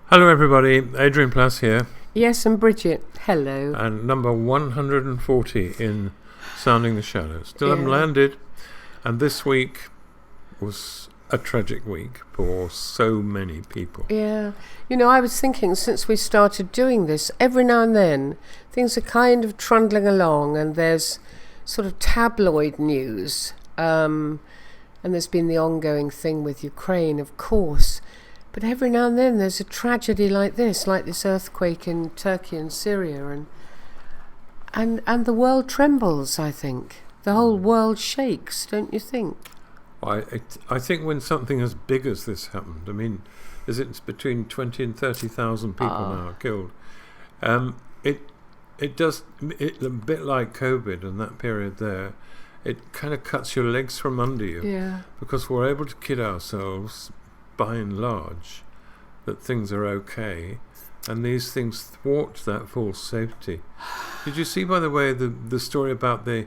Hello everybody, Adrian Plass here. Yes, and Bridget, hello. And number 140 in Sounding the Shadows. Still haven't landed, and this week was a tragic week for so many people. Yeah, I was thinking since we started doing this, every now and then things are kind of trundling along and there's sort of tabloid news, and there's been the ongoing thing with Ukraine, of course. But every now and then there's a tragedy like this earthquake in Turkey and Syria, and the world trembles, I think. The whole world shakes, don't you think? I think when something as big as this happened, it's between 20 and 30,000 people now killed. It does, a bit like COVID and that period there, it kind of cuts your legs from under you. Yeah. Because we're able to kid ourselves by and large that things are okay, and these things thwart that false safety. Did you see, by the way, the story about the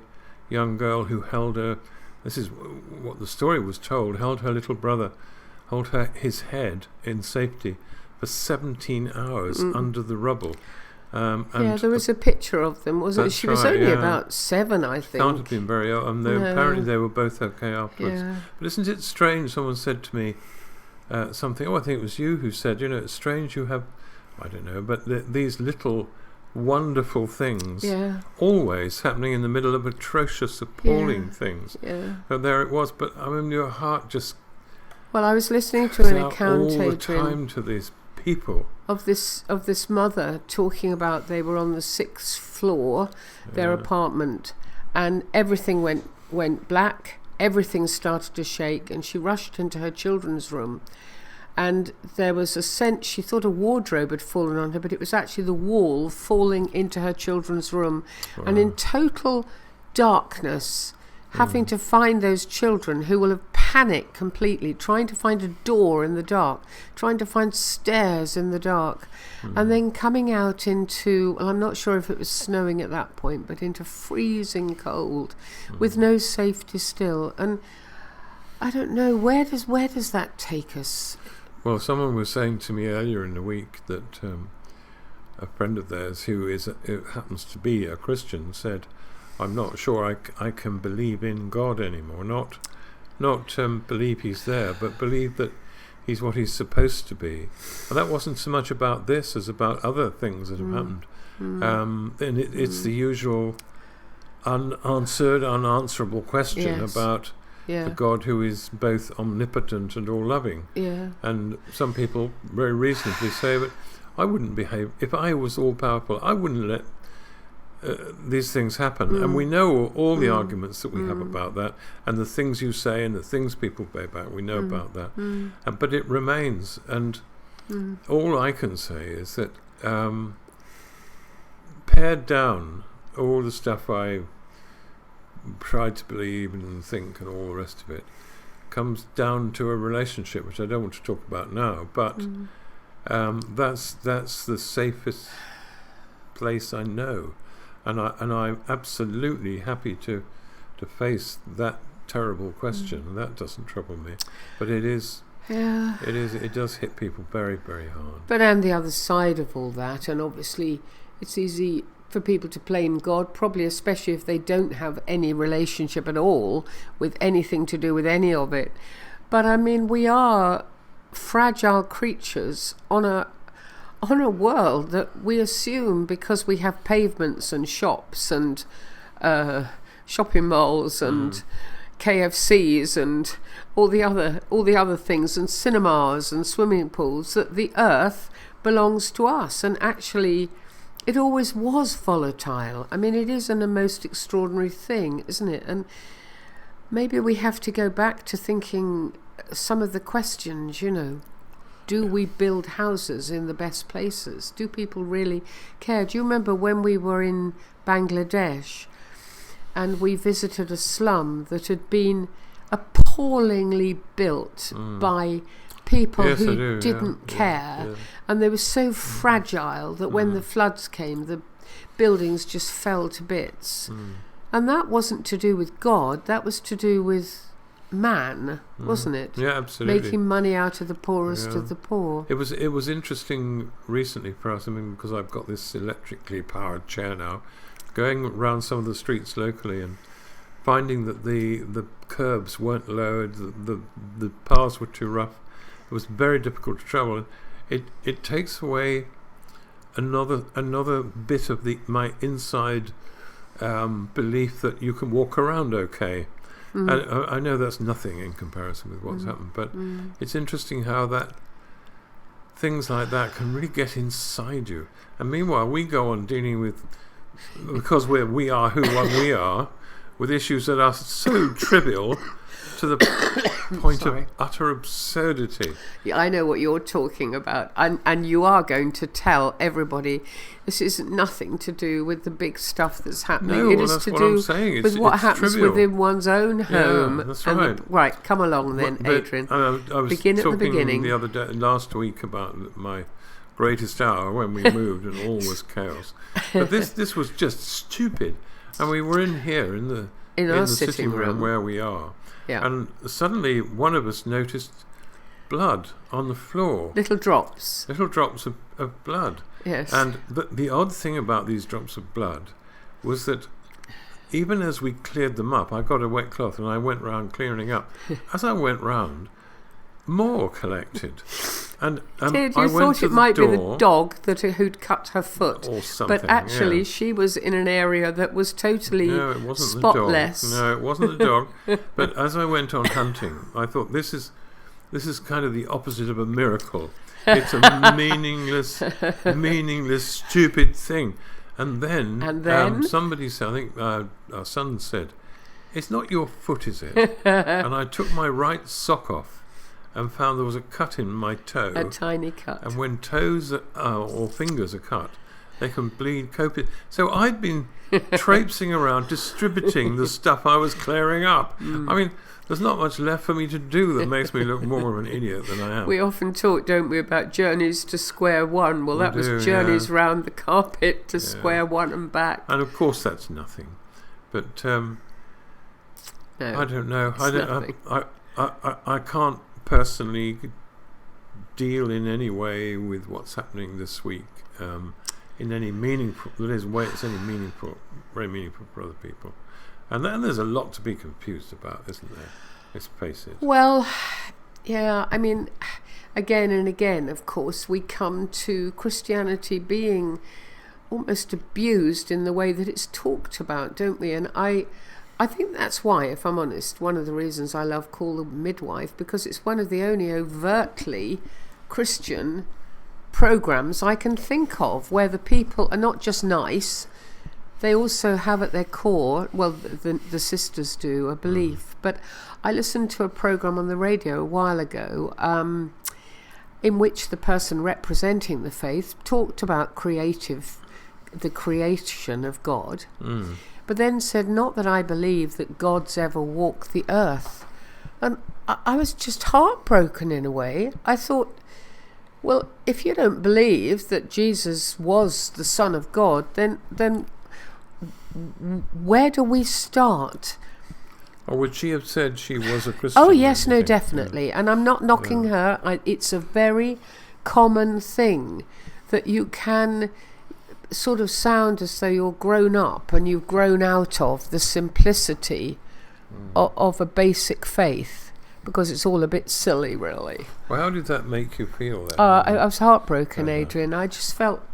young girl who held this is what the story was told, held her little brother, his head in safety for 17 hours under the rubble. And there was a picture of them, wasn't it? She was only about 7, I think. Can't have been very old, and apparently they were both okay afterwards. Yeah. But isn't it strange, someone said to me, something, I think it was you who said, it's strange you have, I don't know, but these little wonderful things always happening in the middle of atrocious, appalling things. Yeah. And there it was, but your heart just... Well, I was listening to an account, all the time to these people. Of this mother talking about they were on the 6th floor, their apartment, and everything went black. Everything started to shake, and she rushed into her children's room, and there was a sense she thought a wardrobe had fallen on her, but it was actually the wall falling into her children's room. Wow. And in total darkness, having to find those children who will have panicked completely, trying to find a door in the dark, trying to find stairs in the dark, and then coming out into, well, I'm not sure if it was snowing at that point, but into freezing cold with no safety still. And I don't know, where does that take us? Well, someone was saying to me earlier in the week that a friend of theirs who happens to be a Christian said, I'm not sure I can believe in God anymore. Not believe he's there, but believe that he's what he's supposed to be. And that wasn't so much about this as about other things that have happened. And it's the usual unanswerable question about the God who is both omnipotent and all-loving. Yeah. And some people very reasonably say, but I wouldn't behave, if I was all-powerful, I wouldn't let these things happen. And we know all the arguments that we have about that, and the things you say and the things people say back, we know about that. But it remains, and all I can say is that pared down all the stuff I tried to believe and think and all the rest of it comes down to a relationship, which I don't want to talk about now, but that's the safest place I know. And I'm absolutely happy to face that terrible question. That doesn't trouble me, but it does hit people very, very hard. But and the other side of all that, and obviously it's easy for people to blame God, probably especially if they don't have any relationship at all with anything to do with any of it. But we are fragile creatures on a world that we assume, because we have pavements and shops and shopping malls and KFCs and all the other things, and cinemas and swimming pools, that the earth belongs to us. And actually it always was volatile. It is a most extraordinary thing, isn't it? And maybe we have to go back to thinking some of the questions, Do we build houses in the best places? Do people really care? Do you remember when we were in Bangladesh and we visited a slum that had been appallingly built by people who didn't care? Yeah. And they were so fragile that when the floods came, the buildings just fell to bits. And that wasn't to do with God, that was to do with man, wasn't it? Yeah, absolutely. Making money out of the poorest of the poor. It was interesting recently for us, because I've got this electrically powered chair now, going around some of the streets locally and finding that the curbs weren't lowered, the paths were too rough. It was very difficult to travel. It takes away another bit of my inside belief that you can walk around okay. And I know that's nothing in comparison with what's happened, but it's interesting how that things like that can really get inside you. And meanwhile, we go on dealing with, because we are who we are, with issues that are so trivial to the point of utter absurdity. Yeah, I know what you're talking about, and you are going to tell everybody this isn't nothing to do with the big stuff that's happening. No, it is to do with what happens trivial. Within one's own home. Yeah, that's right. Right, come along then, Adrian. I was Begin at the talking beginning. the other day, last week, about my greatest hour when we moved and all was chaos. But this was just stupid, and we were in here in the sitting room where we are. Yeah. And suddenly one of us noticed blood on the floor. Little drops of blood. Yes. And the odd thing about these drops of blood was that even as we cleared them up, I got a wet cloth and I went round clearing up. As I went round, more collected. And you I went thought to it might door, be the dog who'd cut her foot, or something, but actually she was in an area that was totally it wasn't spotless. The dog. No, it wasn't the dog. But as I went on hunting, I thought this is kind of the opposite of a miracle. It's a meaningless, stupid thing. And then somebody said, I think our son said, "It's not your foot, is it?" And I took my right sock off and found there was a cut in my toe. A tiny cut. And when toes or fingers are cut, they can bleed copious. So I'd been traipsing around distributing the stuff I was clearing up. I mean, there's not much left for me to do that makes me look more of an idiot than I am. We often talk, don't we, about journeys to square one. Well, that was journeys round the carpet to square one and back. And of course that's nothing. But no, I don't know. Nothing. I can't personally deal in any way with what's happening this week in any meaningful way it's any meaningful, very meaningful for other people, and then there's a lot to be confused about, isn't there? Let's face it. Well, yeah, I mean, again and again, of course, we come to Christianity being almost abused in the way that it's talked about, don't we? And I think that's why, if I'm honest, one of the reasons I love Call the Midwife, because it's one of the only overtly Christian programs I can think of where the people are not just nice, they also have at their core, well, the sisters do, a belief. But I listened to a program on the radio a while ago in which the person representing the faith talked about the creation of God. But then said, not that I believe that God's ever walked the earth. And I was just heartbroken in a way. I thought, well, if you don't believe that Jesus was the Son of God, then where do we start? Or would she have said she was a Christian? Oh, yes, no, definitely. Yeah. And I'm not knocking her. It's a very common thing that you can sort of sound as though you're grown up and you've grown out of the simplicity of a basic faith, because it's all a bit silly, really. Well, how did that make you feel then? I was heartbroken, Adrian. I just felt,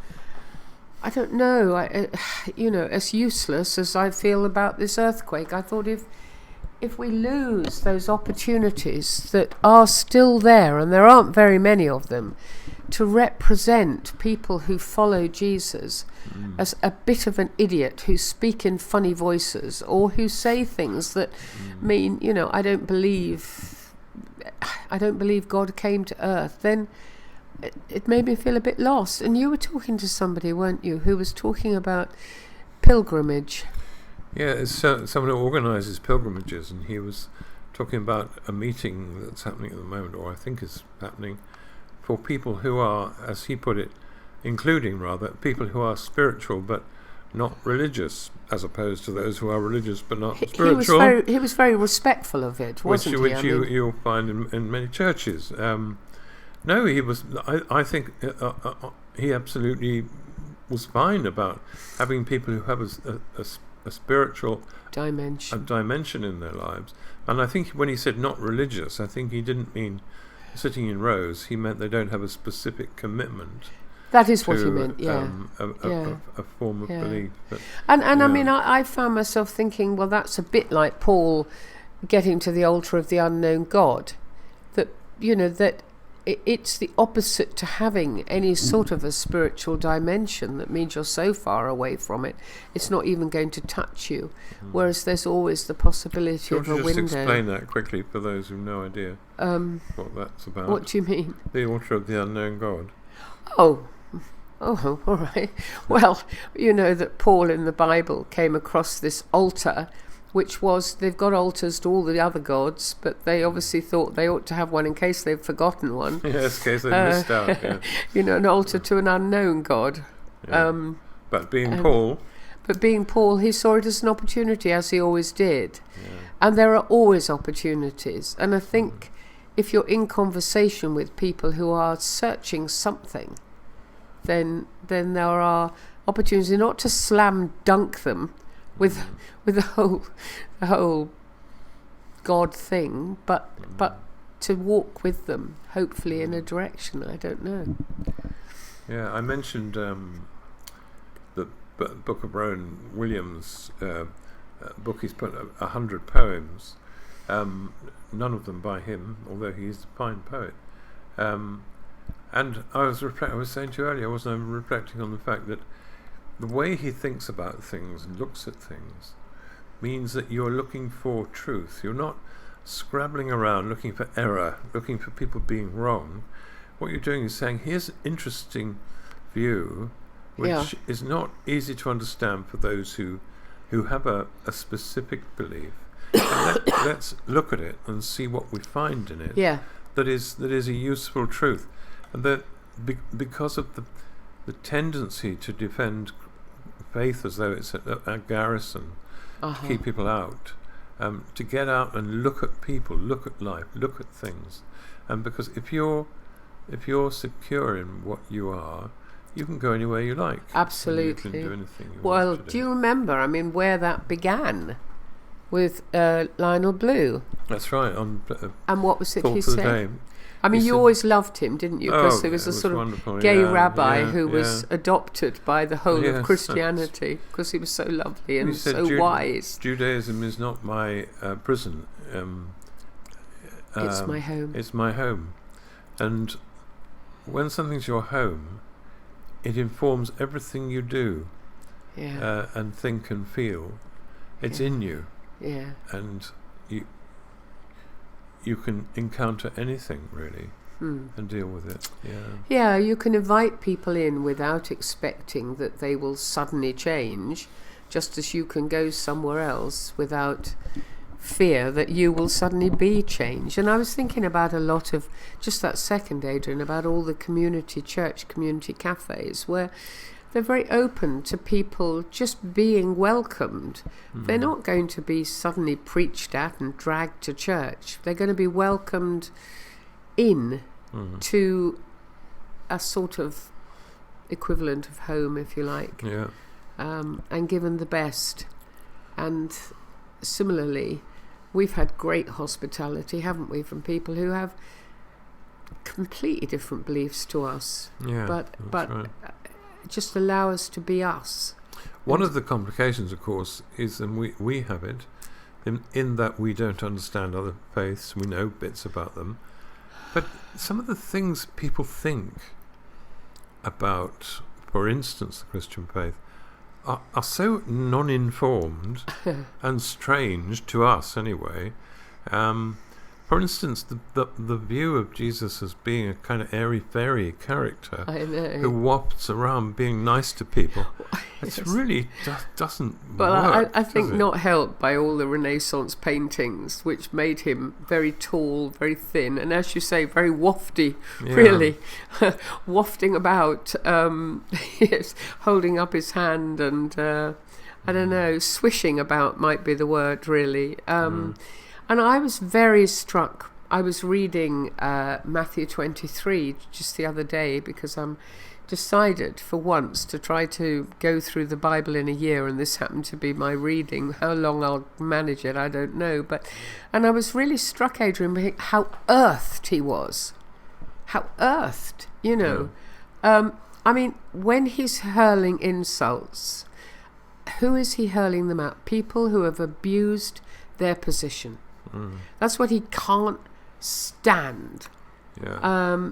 I don't know, as useless as I feel about this earthquake. I thought if we lose those opportunities that are still there, and there aren't very many of them, to represent people who follow Jesus as a bit of an idiot who speak in funny voices or who say things that mean, I don't believe God came to earth, then it made me feel a bit lost. And you were talking to somebody, weren't you, who was talking about pilgrimage? Yeah, it's someone who organises pilgrimages, and he was talking about a meeting that's happening at the moment, or I think is happening, for people who are, as he put it, including rather, people who are spiritual but not religious, as opposed to those who are religious but not spiritual. He was very respectful of it, wasn't he? Which you'll find in many churches. No, he was. I think he absolutely was fine about having people who have a spiritual dimension in their lives. And I think when he said not religious, I think he didn't mean sitting in rows. He meant they don't have a specific commitment. That is what he meant, yeah. A form of belief. But, and I mean, I found myself thinking, well, that's a bit like Paul getting to the altar of the unknown God. That, that it's the opposite to having any sort of a spiritual dimension. That means you're so far away from it, it's not even going to touch you. Whereas there's always the possibility of a window. Just explain that quickly for those who have no idea what that's about. What do you mean? The altar of the unknown God. Oh, all right. Well, you know that Paul in the Bible came across this altar, which was, they've got altars to all the other gods, but they obviously thought they ought to have one in case they've forgotten one. Yes, in case they've missed out. Yeah. An altar to an unknown god. Yeah. But being Paul, he saw it as an opportunity, as he always did. Yeah. And there are always opportunities. And I think if you're in conversation with people who are searching something, then there are opportunities not to slam dunk them with the whole God thing, but to walk with them, hopefully in a direction. I don't know. Yeah, I mentioned the book of Rowan Williams' book. He's put 100 poems, none of them by him, although he's a fine poet. And I was saying to you earlier, wasn't I, reflecting on the fact that the way he thinks about things and looks at things means that you're looking for truth. You're not scrabbling around looking for error, looking for people being wrong. What you're doing is saying, here's an interesting view, which is not easy to understand for those who have a specific belief. Let's look at it and see what we find in it. Yeah. That is a useful truth. And that because of the tendency to defend faith as though it's a garrison, to keep people out, to get out and look at people, look at life, look at things, and because if you're secure in what you are, you can go anywhere you like. Absolutely. You can do anything you well, want to do you remember? I mean, where that began with Lionel Blue? That's right. And what was it Talk he for the said? Day. I mean, you always loved him, didn't you? Because he was a sort of gay rabbi who was adopted by the whole of Christianity because he was so lovely and so wise. Judaism is not my prison. It's my home. It's my home. And when something's your home, it informs everything you do and think and feel. It's in you. Yeah. And you can encounter anything really and deal with it. Yeah, you can invite people in without expecting that they will suddenly change, just as you can go somewhere else without fear that you will suddenly be changed. And I was thinking about a lot of just that second, Adrian, about all the community cafes where they're very open to people just being welcomed. They're not going to be suddenly preached at and dragged to church. They're going to be welcomed in to a sort of equivalent of home, if you like, and given the best. And similarly, we've had great hospitality, haven't we, from people who have completely different beliefs to us. But right. Just allow us to be us. One of the complications, of course, is, and we have it, in that we don't understand other faiths. We know bits about them. But some of the things people think about, for instance, the Christian faith, are so non-informed and strange to us anyway, For instance, the view of Jesus as being a kind of airy-fairy character who wafts around being nice to people, it really doesn't work. I think not helped by all the Renaissance paintings, which made him very tall, very thin, and as you say, very wafty, really, wafting about, yes, holding up his hand and, I don't know, swishing about might be the word, really. And I was very struck. I was reading Matthew 23 just the other day because I'm decided for once to try to go through the Bible in a year, and this happened to be my reading. How long I'll manage it, I don't know. And I was really struck, Adrian, how earthed he was. How earthed, you know. Yeah. I mean, when he's hurling insults, who is he hurling them at? People who have abused their position. That's what he can't stand. Yeah.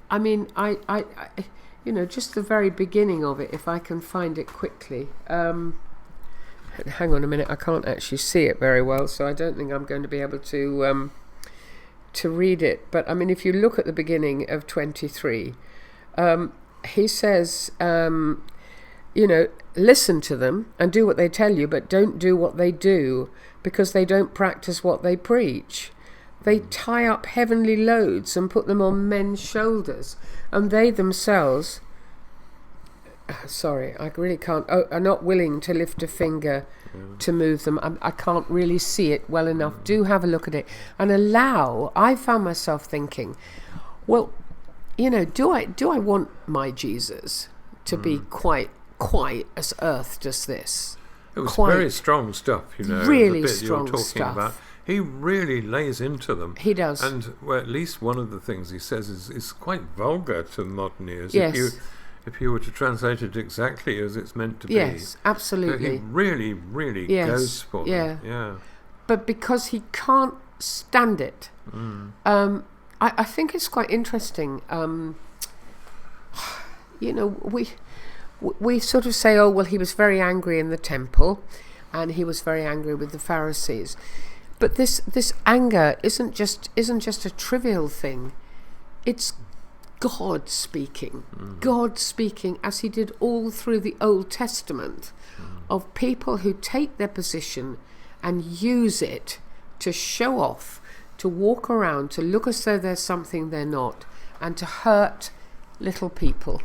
I mean, I you know, just the very beginning of it, if I can find it quickly. Hang on a minute, I can't actually see it very well, so I don't think I'm going to be able to read it. But I mean, if you look at the beginning of 23, he says, you know, listen to them and do what they tell you, but don't do what they do, because they don't practice what they preach. They tie up heavenly loads and put them on men's shoulders, and they themselves, sorry, I really can't, are not willing to lift a finger to move them. I can't really see it well enough. Do have a look at it and allow. I found myself thinking, well, you know, do I want my Jesus to be quite as earthed as this? It was very strong stuff, you know. Really the bit strong you're talking stuff. About. He really lays into them. He does. And well, at least one of the things he says is quite vulgar to modern ears. Yes. If you were to translate it exactly as it's meant to be. Yes, absolutely. So he really, really goes for them. Yeah. But because he can't stand it, I think it's quite interesting. You know, we sort of say, oh, well, he was very angry in the temple and he was very angry with the Pharisees. But this anger isn't just a trivial thing. It's God speaking. God speaking, as he did all through the Old Testament, of people who take their position and use it to show off, to walk around, to look as though there's something they're not, and to hurt little people.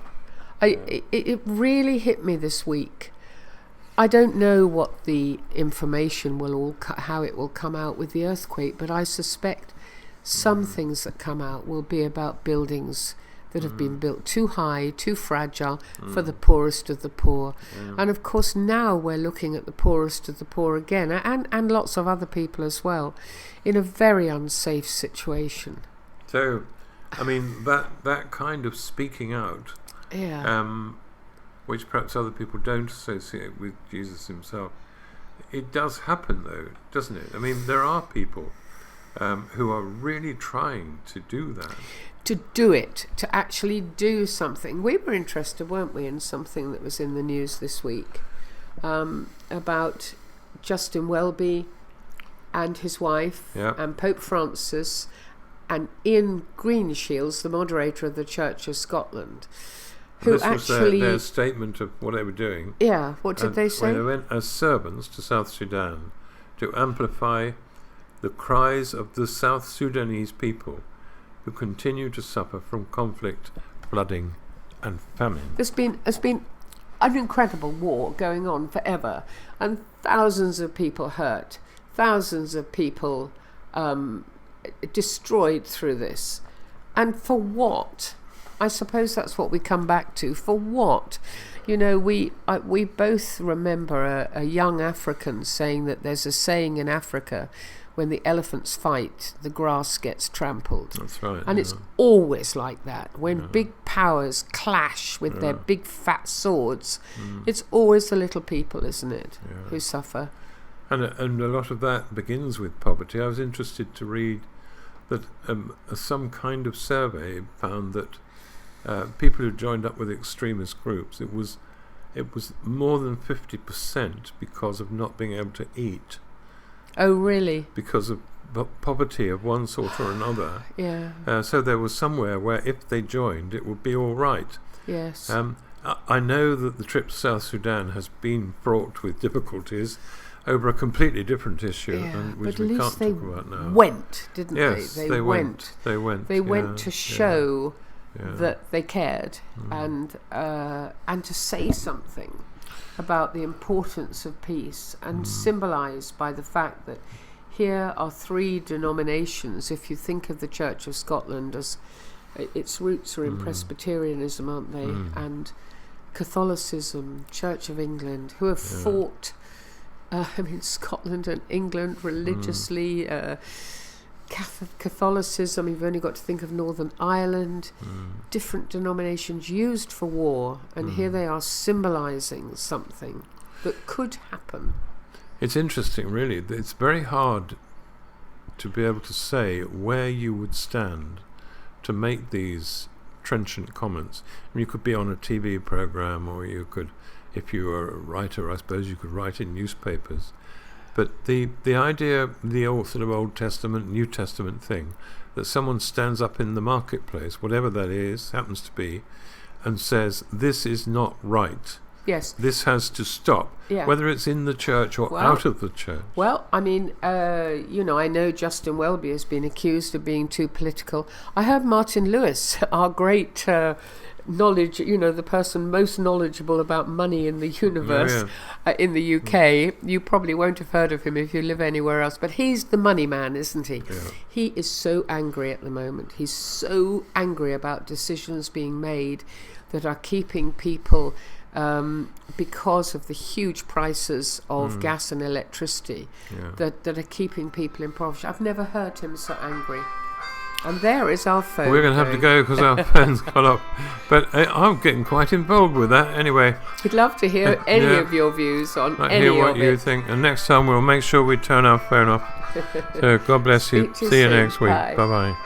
It really hit me this week. I don't know what the information will how it will come out with the earthquake, but I suspect some things that come out will be about buildings that have been built too high, too fragile for the poorest of the poor. And of course now we're looking at the poorest of the poor again, and lots of other people as well, in a very unsafe situation. So, I mean, that kind of speaking out, which perhaps other people don't associate with Jesus himself, it does happen though, doesn't it? I mean, there are people who are really trying to do that. To do it, to actually do something. We were interested, weren't we, in something that was in the news this week about Justin Welby and his wife and Pope Francis and Ian Greenshields, the moderator of the Church of Scotland, who this actually... was their statement of what they were doing. Yeah, what did they say? They went as servants to South Sudan to amplify the cries of the South Sudanese people who continue to suffer from conflict, flooding and famine. There's been an incredible war going on forever, and thousands of people hurt, thousands of people destroyed through this. And for what? I suppose that's what we come back to. For what? You know, we both remember a young African saying that there's a saying in Africa, when the elephants fight, the grass gets trampled. That's right. And it's always like that. When big powers clash with their big fat swords, it's always the little people, isn't it, who suffer. And a lot of that begins with poverty. I was interested to read that some kind of survey found that people who joined up with extremist groups, it was more than 50% because of not being able to eat. Oh, really? Because of poverty of one sort or another. Yeah. So there was somewhere where if they joined, it would be all right. Yes. I know that the trip to South Sudan has been fraught with difficulties over a completely different issue, and which we can't talk about now. Went, didn't yes, they? They went. They went. They went to show Yeah. that they cared, and to say something about the importance of peace, and symbolised by the fact that here are three denominations. If you think of the Church of Scotland as its roots are in Presbyterianism, aren't they? And Catholicism, Church of England, who have fought, Scotland and England religiously. Catholicism, you've only got to think of Northern Ireland, different denominations used for war, and here they are symbolising something that could happen. It's interesting, really. It's very hard to be able to say where you would stand to make these trenchant comments. I mean, you could be on a TV programme, or you could, if you were a writer, I suppose you could write in newspapers. But the idea, the old sort of Old Testament, New Testament thing, that someone stands up in the marketplace, whatever that is, happens to be, and says, this is not right. Yes. This has to stop, whether it's in the church or out of the church. Well, I mean, I know Justin Welby has been accused of being too political. I heard Martin Lewis, our great knowledge, the person most knowledgeable about money in the universe, in the UK. You probably won't have heard of him if you live anywhere else, but he's the money man, isn't he? Yeah. He is so angry at the moment. He's so angry about decisions being made that are keeping people, because of the huge prices of gas and electricity, that are keeping people in poverty. I've never heard him so angry. And there is our phone. We're going to have to go because our phone's gone off. But I'm getting quite involved with that anyway. We'd love to hear any of your views on any of it. Hear what you think. And next time we'll make sure we turn our phone off. So God bless you. See you next week. Bye-bye.